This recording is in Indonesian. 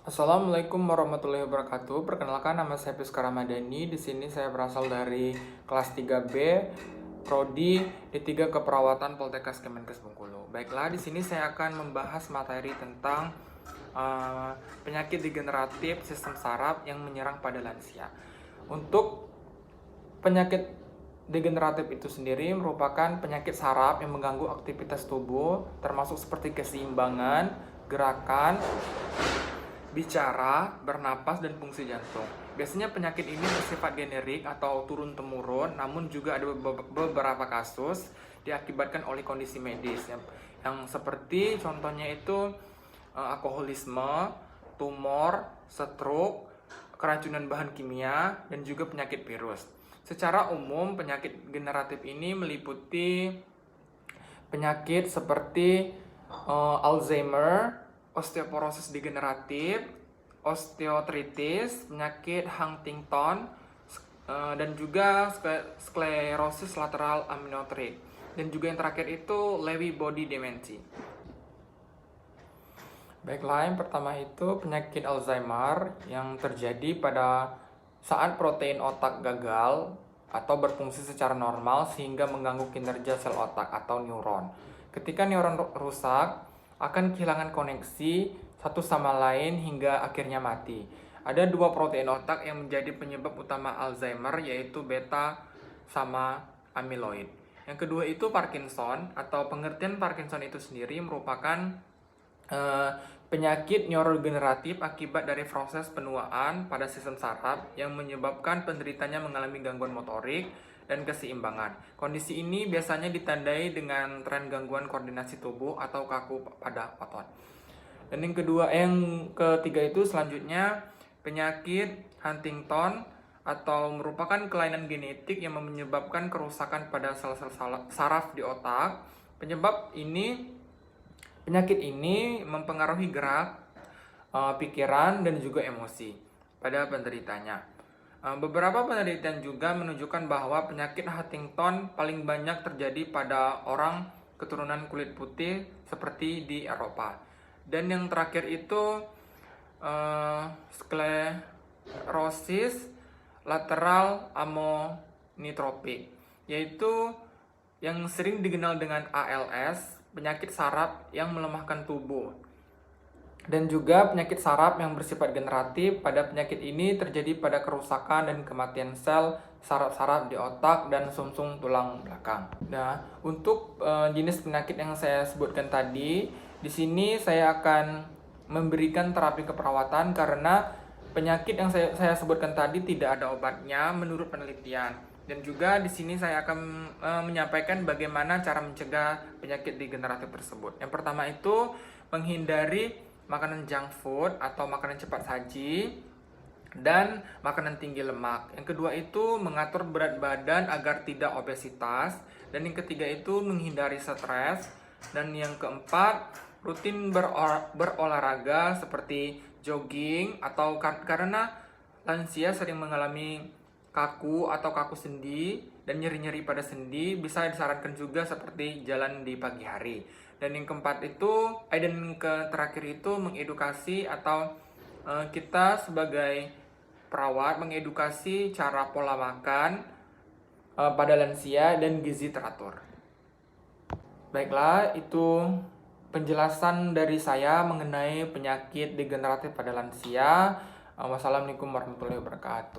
Assalamualaikum warahmatullahi wabarakatuh. Perkenalkan, nama saya Piskar Ramadhani. Di sini saya berasal dari kelas 3B Prodi D3 Keperawatan Poltekkes Kemenkes Bengkulu. Baiklah, di sini saya akan membahas materi tentang penyakit degeneratif sistem saraf yang menyerang pada lansia. Untuk penyakit degeneratif itu sendiri merupakan penyakit saraf yang mengganggu aktivitas tubuh, termasuk seperti keseimbangan, gerakan, bicara, bernapas, dan fungsi jantung. Biasanya penyakit ini bersifat generik atau turun-temurun, namun juga ada beberapa kasus diakibatkan oleh kondisi medis yang seperti contohnya itu alkoholisme, tumor, stroke, keracunan bahan kimia, dan juga penyakit virus. Secara umum, penyakit generatif ini meliputi penyakit seperti Alzheimer, osteoporosis degeneratif, osteoartritis, penyakit Huntington, dan juga sklerosis lateral amyotrophic. Dan juga yang terakhir itu Lewy body dementia. Baiklah, yang pertama itu penyakit Alzheimer yang terjadi pada saat protein otak gagal atau berfungsi secara normal sehingga mengganggu kinerja sel otak atau neuron. Ketika neuron rusak, akan kehilangan koneksi satu sama lain hingga akhirnya mati. Ada dua protein otak yang menjadi penyebab utama Alzheimer, yaitu beta sama amyloid. Yang kedua itu Parkinson, atau pengertian Parkinson itu sendiri merupakan penyakit neurodegeneratif akibat dari proses penuaan pada sistem saraf yang menyebabkan penderitanya mengalami gangguan motorik dan keseimbangan. Kondisi ini biasanya ditandai dengan tren gangguan koordinasi tubuh atau kaku pada otot. Dan yang ketiga itu selanjutnya penyakit Huntington atau merupakan kelainan genetik yang menyebabkan kerusakan pada sel-sel saraf di otak. Penyakit ini mempengaruhi gerak, pikiran, dan juga emosi pada penderitanya. Beberapa penelitian juga menunjukkan bahwa penyakit Huntington paling banyak terjadi pada orang keturunan kulit putih seperti di Eropa. Dan yang terakhir itu sklerosis lateral amyotrophic, yaitu yang sering dikenal dengan ALS, penyakit saraf yang melemahkan tubuh. Dan juga penyakit saraf yang bersifat generatif. Pada penyakit ini terjadi pada kerusakan dan kematian sel saraf-saraf di otak dan sumsum tulang belakang. Nah, untuk jenis penyakit yang saya sebutkan tadi, di sini saya akan memberikan terapi keperawatan karena penyakit yang saya sebutkan tadi tidak ada obatnya menurut penelitian. Dan juga di sini saya akan menyampaikan bagaimana cara mencegah penyakit degeneratif tersebut. Yang pertama itu menghindari makanan junk food atau makanan cepat saji dan makanan tinggi lemak. Yang kedua itu mengatur berat badan agar tidak obesitas. Dan yang ketiga itu menghindari stres. Dan yang keempat, rutin berolahraga seperti jogging atau karena lansia sering mengalami kaku atau kaku sendi dan nyeri-nyeri pada sendi, bisa disarankan juga seperti jalan di pagi hari. Dan yang terakhir itu mengedukasi atau kita sebagai perawat mengedukasi cara pola makan pada lansia dan gizi teratur. Baiklah, itu penjelasan dari saya mengenai penyakit degeneratif pada lansia. Wassalamualaikum warahmatullahi wabarakatuh.